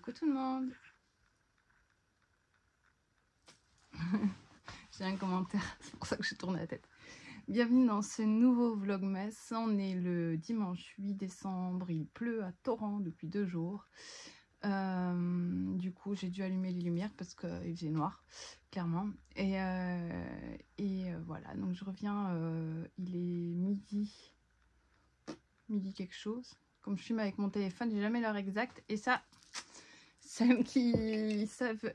Coucou tout le monde. J'ai un commentaire, c'est pour ça que j'ai tourné la tête. Bienvenue dans ce nouveau vlogmas. On est le dimanche 8 décembre, il pleut à torrent depuis 2 jours. Du coup j'ai dû allumer les lumières parce qu'il faisait noir, clairement. Et voilà, donc je reviens, il est midi quelque chose. Comme je filme avec mon téléphone, j'ai jamais l'heure exacte. Et ça, celles qui savent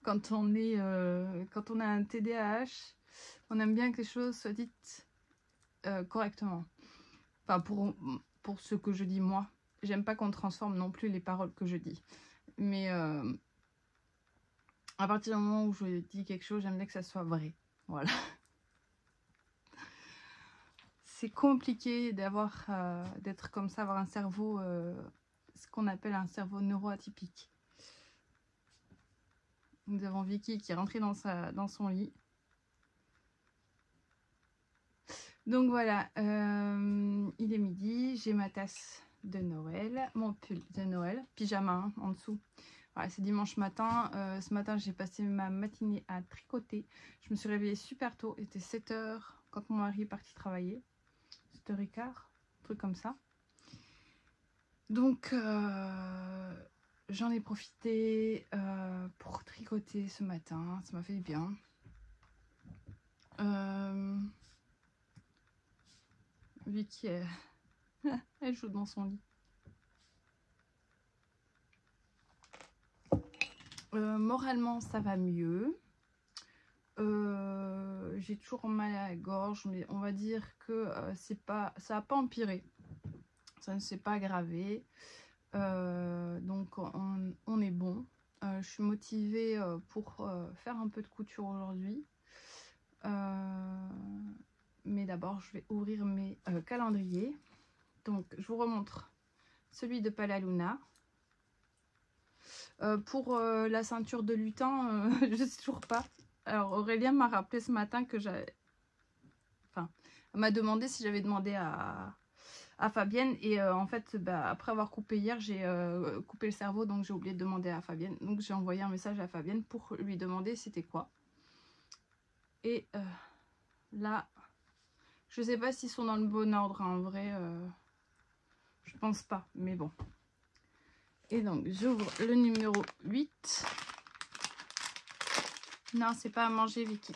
quand on a un TDAH, on aime bien que les choses soient dites correctement. Enfin, pour ce que je dis moi. J'aime pas qu'on transforme non plus les paroles que je dis. Mais à partir du moment où je dis quelque chose, j'aime bien que ça soit vrai. Voilà. C'est compliqué d'être comme ça, avoir un cerveau, ce qu'on appelle un cerveau neuroatypique. Nous avons Vicky qui est rentrée dans son lit. Donc voilà, il est midi, j'ai ma tasse de Noël, mon pull de Noël, pyjama hein, en dessous. Voilà, c'est dimanche matin. Ce matin, j'ai passé ma matinée à tricoter. Je me suis réveillée super tôt, il était 7 h quand mon mari est parti travailler. 7 h 15, un truc comme ça. Donc, j'en ai profité pour tricoter ce matin, ça m'a fait du bien. Vicky, elle joue dans son lit. Moralement, ça va mieux. J'ai toujours mal à la gorge, mais on va dire que ça n'a pas empiré. Ça ne s'est pas aggravé. Donc, on est bon. Je suis motivée pour faire un peu de couture aujourd'hui. Mais d'abord, je vais ouvrir mes calendriers. Donc, je vous remontre celui de Palaluna. Pour la ceinture de lutin, je ne sais toujours pas. Alors, Aurélien m'a rappelé ce matin que j'avais... Enfin, elle m'a demandé si j'avais demandé à Fabienne. Et en fait, après avoir coupé hier, j'ai coupé le cerveau. Donc, j'ai oublié de demander à Fabienne. Donc, j'ai envoyé un message à Fabienne pour lui demander c'était quoi. Et là... Je sais pas s'ils sont dans le bon ordre, hein, en vrai, je pense pas, mais bon. Et donc, j'ouvre le numéro 8. Non, c'est pas à manger, Vicky.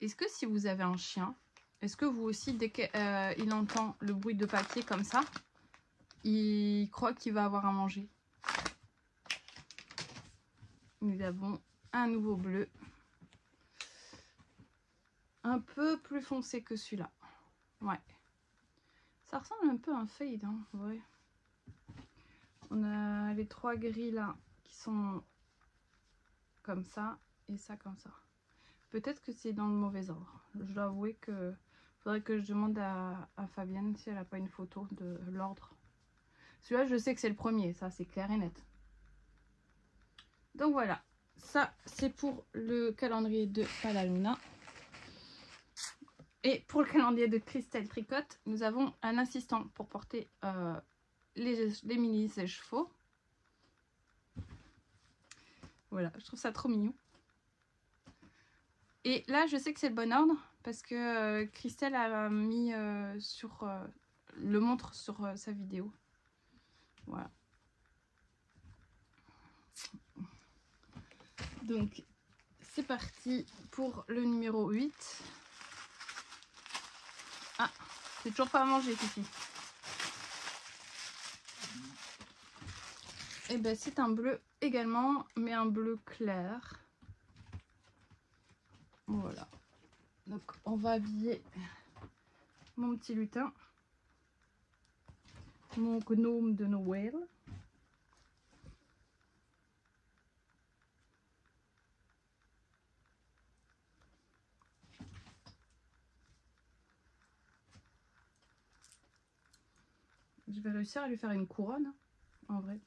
Est-ce que si vous avez un chien, est-ce que vous aussi, dès qu'il entend le bruit de papier comme ça, il croit qu'il va avoir à manger? Nous avons un nouveau bleu. Un peu plus foncé que celui-là. Ouais. Ça ressemble un peu à un fade, hein, en vrai. On a les 3 gris là qui sont comme ça et ça comme ça. Peut-être que c'est dans le mauvais ordre. Je dois avouer que faudrait que je demande à Fabienne si elle n'a pas une photo de l'ordre. Celui-là, je sais que c'est le premier, ça c'est clair et net. Donc voilà, ça c'est pour le calendrier de Palaluna. Et pour le calendrier de Christelle Tricotte, nous avons un assistant pour porter les mini sèche-chevaux. Voilà, je trouve ça trop mignon. Et là, je sais que c'est le bon ordre parce que Christelle a mis le montre sur sa vidéo. Voilà. Donc, c'est parti pour le numéro 8. Ah, c'est toujours pas à manger, Fifi. Et ben, c'est un bleu également, mais un bleu clair. Voilà. Donc, on va habiller mon petit lutin. Mon gnome de Noël. Je vais réussir à lui faire une couronne, en vrai.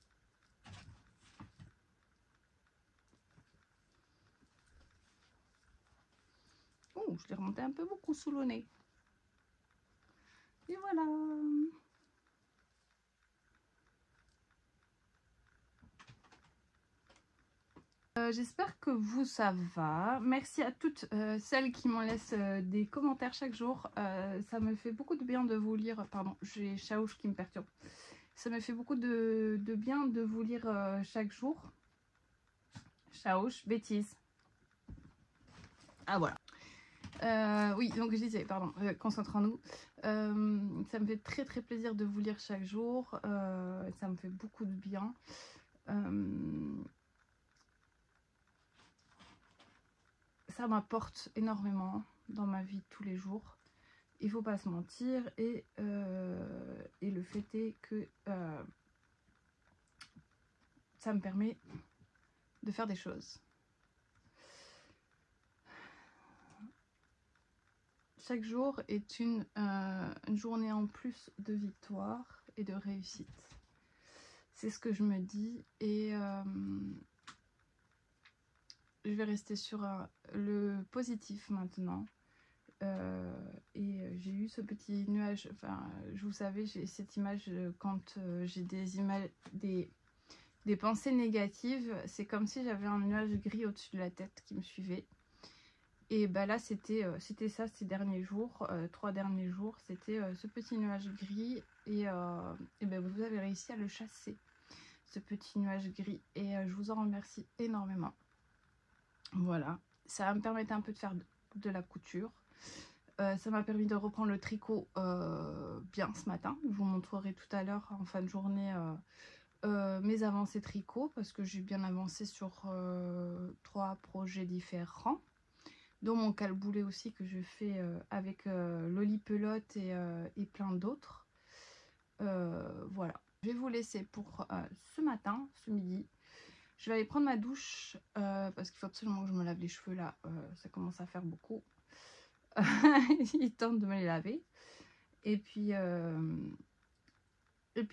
Oh, je l'ai remonté un peu beaucoup sous le nez. Et voilà. J'espère que vous, ça va. Merci à toutes celles qui m'en laissent des commentaires chaque jour. Ça me fait beaucoup de bien de vous lire. Pardon, j'ai Chaouche qui me perturbe. Ça me fait beaucoup de bien de vous lire chaque jour. Chaouche, bêtise. Ah voilà. Oui, donc je disais, pardon, concentrons-nous. Ça me fait très très plaisir de vous lire chaque jour. Ça me fait beaucoup de bien. Ça m'apporte énormément dans ma vie de tous les jours. Il faut pas se mentir. Et le fait est que ça me permet de faire des choses. Chaque jour est une journée en plus de victoire et de réussite. C'est ce que je me dis. Et je vais rester sur le positif maintenant. Et j'ai eu ce petit nuage, enfin, vous savez, j'ai cette image quand j'ai des images, des pensées négatives, c'est comme si j'avais un nuage gris au-dessus de la tête qui me suivait. Et bah là, c'était ça ces derniers jours, 3 derniers jours, c'était ce petit nuage gris. Et ben vous avez réussi à le chasser, ce petit nuage gris. Et je vous en remercie énormément. Voilà, ça va me permettre un peu de faire de la couture. Ça m'a permis de reprendre le tricot bien ce matin. Je vous montrerai tout à l'heure en fin de journée mes avancées tricot, parce que j'ai bien avancé sur 3 projets différents, dont mon calboulet aussi que je fais avec Loli Pelote et plein d'autres. Voilà, je vais vous laisser pour ce matin, ce midi. Je vais aller prendre ma douche parce qu'il faut absolument que je me lave les cheveux là, ça commence à faire beaucoup. Il tente de me les laver. Et puis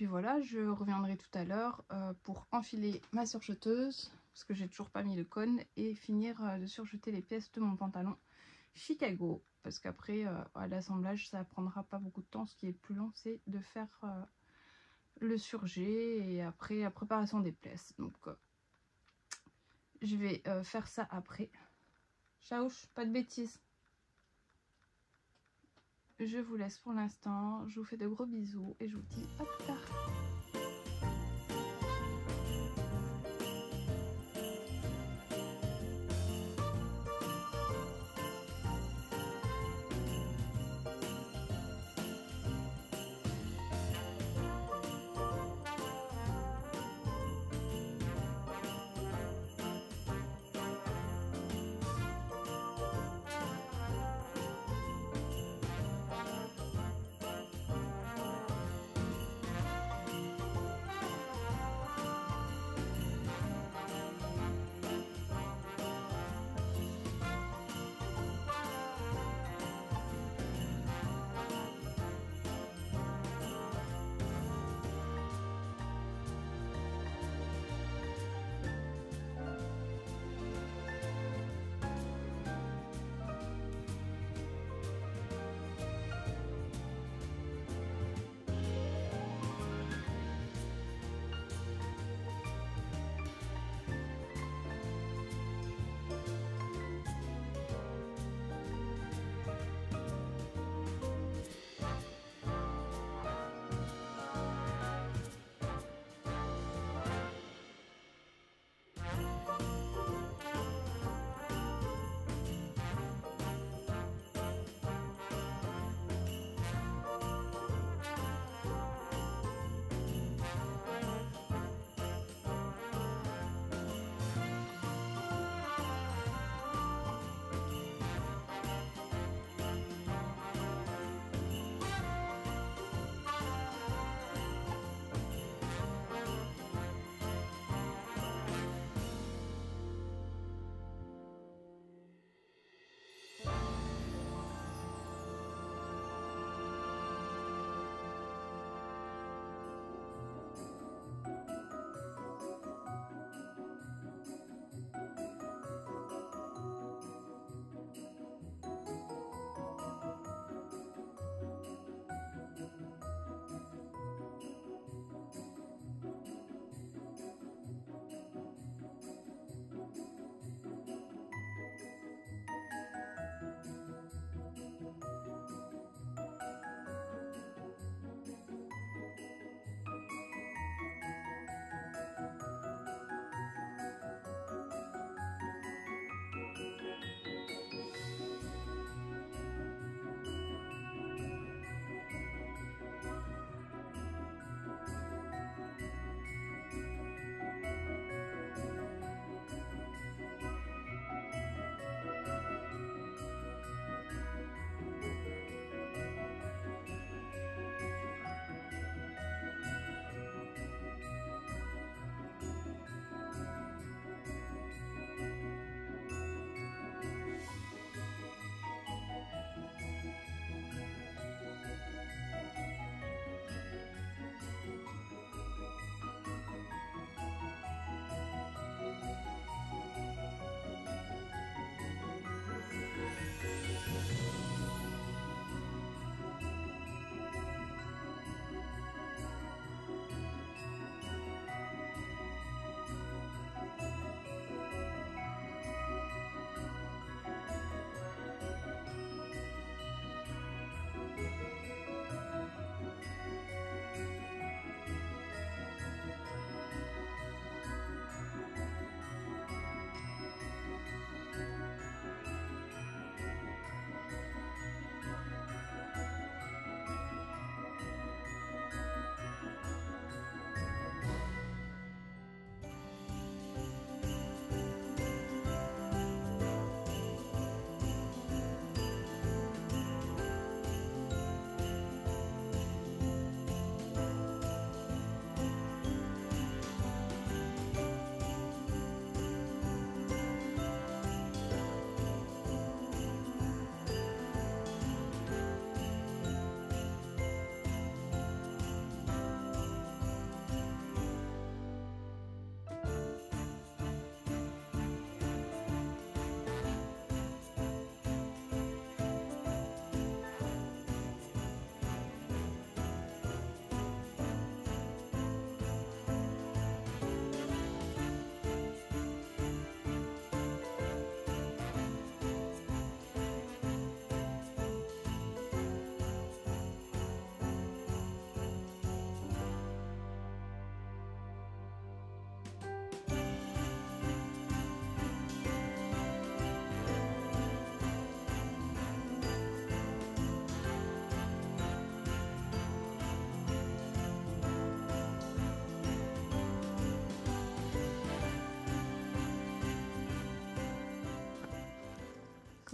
voilà, je reviendrai tout à l'heure pour enfiler ma surjeteuse, parce que j'ai toujours pas mis le cône, et finir de surjeter les pièces de mon pantalon Chicago, parce qu'après à l'assemblage ça prendra pas beaucoup de temps. Ce qui est le plus long, c'est de faire le surjet et après la préparation des pièces. Donc je vais faire ça après. Chaouche, pas de bêtises. Je vous laisse pour l'instant, je vous fais de gros bisous et je vous dis à plus tard.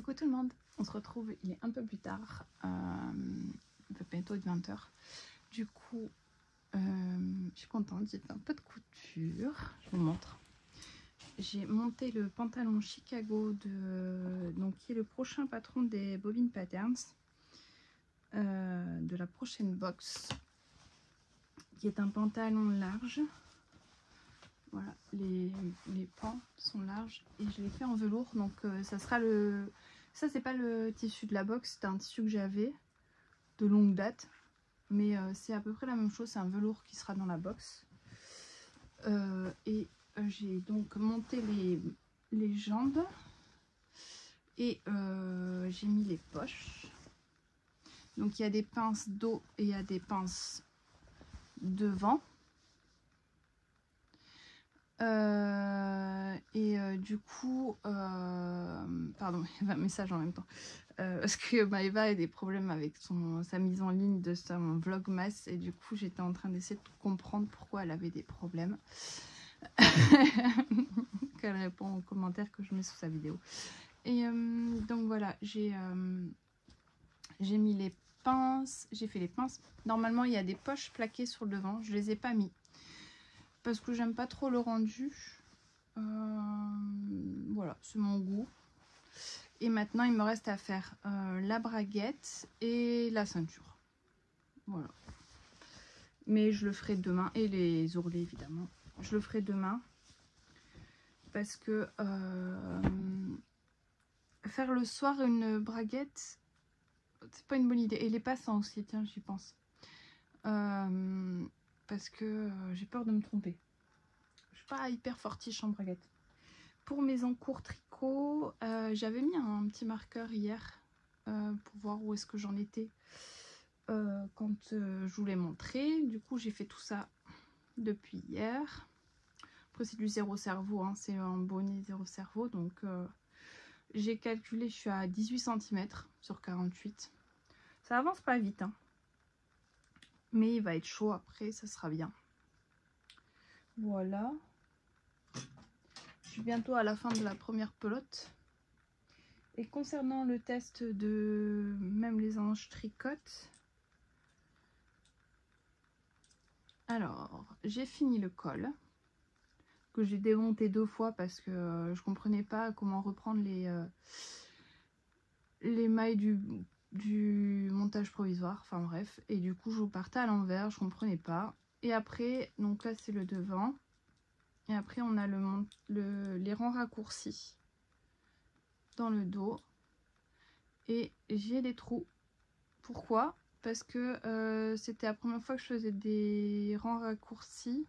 Coucou tout le monde, on se retrouve, il est un peu plus tard, il va bientôt être 20 h. Du coup, je suis contente, j'ai fait un peu de couture, je vous montre. J'ai monté le pantalon Chicago, donc, qui est le prochain patron des Bobbin Patterns, de la prochaine box, qui est un pantalon large. Voilà, les pans sont larges et je l'ai fait en velours, donc ça sera le... Ça c'est pas le tissu de la box, c'est un tissu que j'avais de longue date, mais c'est à peu près la même chose, c'est un velours qui sera dans la box. J'ai donc monté les jambes et j'ai mis les poches. Donc il y a des pinces dos et il y a des pinces devant. Du coup, pardon, il y avait un message en même temps. Parce que Maëva a des problèmes avec sa mise en ligne de son vlogmas. Et du coup, j'étais en train d'essayer de comprendre pourquoi elle avait des problèmes. Qu'elle répond aux commentaires que je mets sous sa vidéo. Et donc voilà, j'ai mis les pinces. J'ai fait les pinces. Normalement, il y a des poches plaquées sur le devant. Je les ai pas mis. Parce que j'aime pas trop le rendu. Voilà, c'est mon goût. Et maintenant il me reste à faire la braguette et la ceinture. Voilà. Mais je le ferai demain. Et les ourlets évidemment. Je le ferai demain. Parce que faire le soir une braguette, c'est pas une bonne idée. Et les passants aussi, tiens, j'y pense. Parce que j'ai peur de me tromper. Je suis pas hyper fortiche en braguette. Pour mes encours tricot, j'avais mis un petit marqueur hier pour voir où est-ce que j'en étais quand je vous l'ai montré. Du coup, j'ai fait tout ça depuis hier. Après, c'est du zéro cerveau, hein, c'est un bonnet zéro cerveau. Donc, j'ai calculé, je suis à 18 cm sur 48. Ça avance pas vite, hein. Mais il va être chaud après, ça sera bien. Voilà. Je suis bientôt à la fin de la première pelote. Et concernant le test de même les anges tricotent, alors j'ai fini le col que j'ai démonté 2 fois parce que je comprenais pas comment reprendre les mailles du montage provisoire, enfin bref, et du coup je partais à l'envers, je comprenais pas. Et après, donc là c'est le devant, et après on a les rangs raccourcis dans le dos. Et j'ai des trous. Pourquoi? Parce que c'était la première fois que je faisais des rangs raccourcis,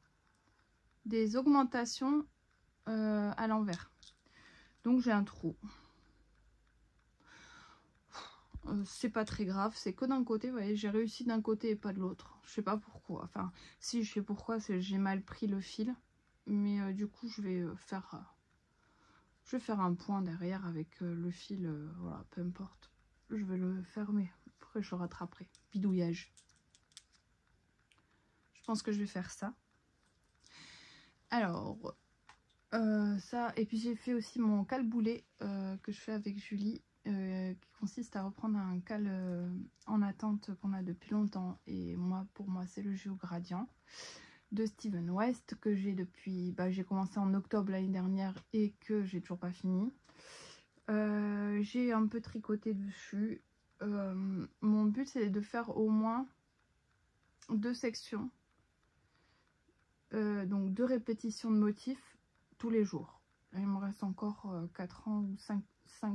des augmentations à l'envers. Donc j'ai un trou. C'est pas très grave, c'est que d'un côté, vous voyez, j'ai réussi d'un côté et pas de l'autre. Je sais pas pourquoi. Enfin, si je sais pourquoi, c'est j'ai mal pris le fil. Mais du coup, je vais faire un point derrière avec le fil, voilà, peu importe. Je vais le fermer. Après, je rattraperai. Bidouillage. Je pense que je vais faire ça. Alors, ça. Et puis j'ai fait aussi mon cale-boulet que je fais avec Julie. Qui consiste à reprendre un cal en attente qu'on a depuis longtemps. Et pour moi, c'est le Géogradient de Steven West que j'ai depuis... j'ai commencé en octobre l'année dernière et que j'ai toujours pas fini. J'ai un peu tricoté dessus. Mon but, c'est de faire au moins 2 sections. Donc 2 répétitions de motifs tous les jours. Là, il me reste encore 4 ans ou 5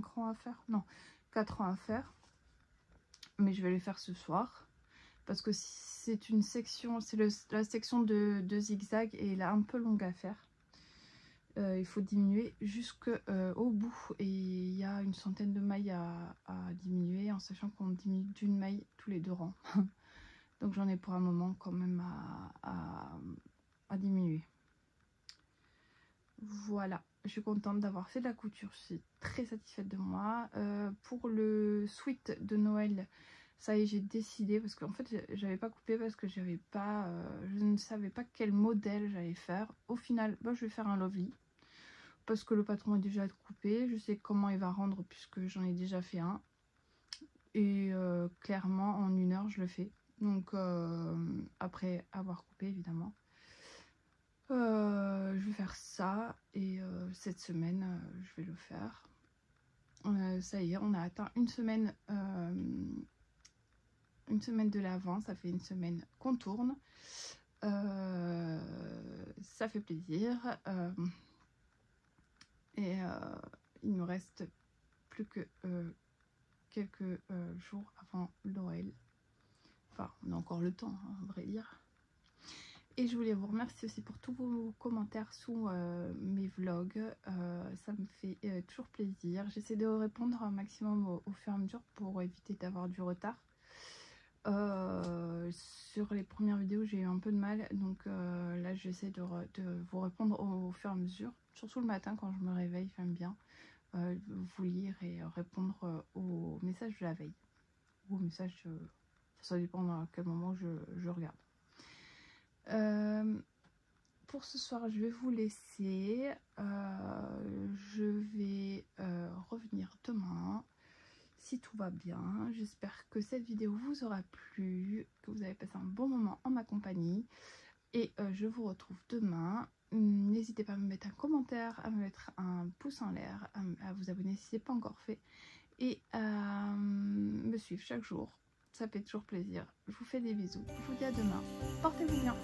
rangs à faire. Non, 4 rangs à faire. Mais je vais les faire ce soir. Parce que c'est une section, c'est la section de zigzag et elle est un peu longue à faire. Il faut diminuer jusqu'au bout. Et il y a une centaine de mailles à diminuer, en sachant qu'on diminue d'une maille tous les 2 rangs. Donc j'en ai pour un moment quand même à diminuer. Voilà, je suis contente d'avoir fait de la couture, je suis très satisfaite de moi. Pour le sweat de Noël, ça y est, j'ai décidé, parce qu'en fait j'avais pas coupé parce que je ne savais pas quel modèle j'allais faire. Au final, je vais faire un lovely parce que le patron est déjà coupé. Je sais comment il va rendre puisque j'en ai déjà fait un. Et clairement, en 1 heure, je le fais. Donc, après avoir coupé, évidemment. Je vais faire ça. Et cette semaine, je vais le faire. Ça y est, on a atteint une semaine de l'avant. Ça fait une semaine qu'on tourne. Ça fait plaisir. Il nous reste plus que quelques jours avant Noël. Enfin, on a encore le temps, hein, à vrai dire. Et je voulais vous remercier aussi pour tous vos commentaires sous mes vlogs. Ça me fait toujours plaisir. J'essaie de répondre un maximum au fur et à mesure pour éviter d'avoir du retard. Sur les premières vidéos, j'ai eu un peu de mal. Donc là, j'essaie de vous répondre au fur et à mesure. Surtout le matin quand je me réveille, j'aime bien vous lire et répondre aux messages de la veille. Ou aux messages, ça dépend à quel moment je regarde. Pour ce soir, je vais vous laisser. Je vais revenir demain, si tout va bien. J'espère que cette vidéo vous aura plu, que vous avez passé un bon moment en ma compagnie. Et je vous retrouve demain. N'hésitez pas à me mettre un commentaire, à me mettre un pouce en l'air, à vous abonner si ce n'est pas encore fait. Et à me suivre chaque jour. Ça fait toujours plaisir. Je vous fais des bisous. Je vous dis à demain. Portez-vous bien.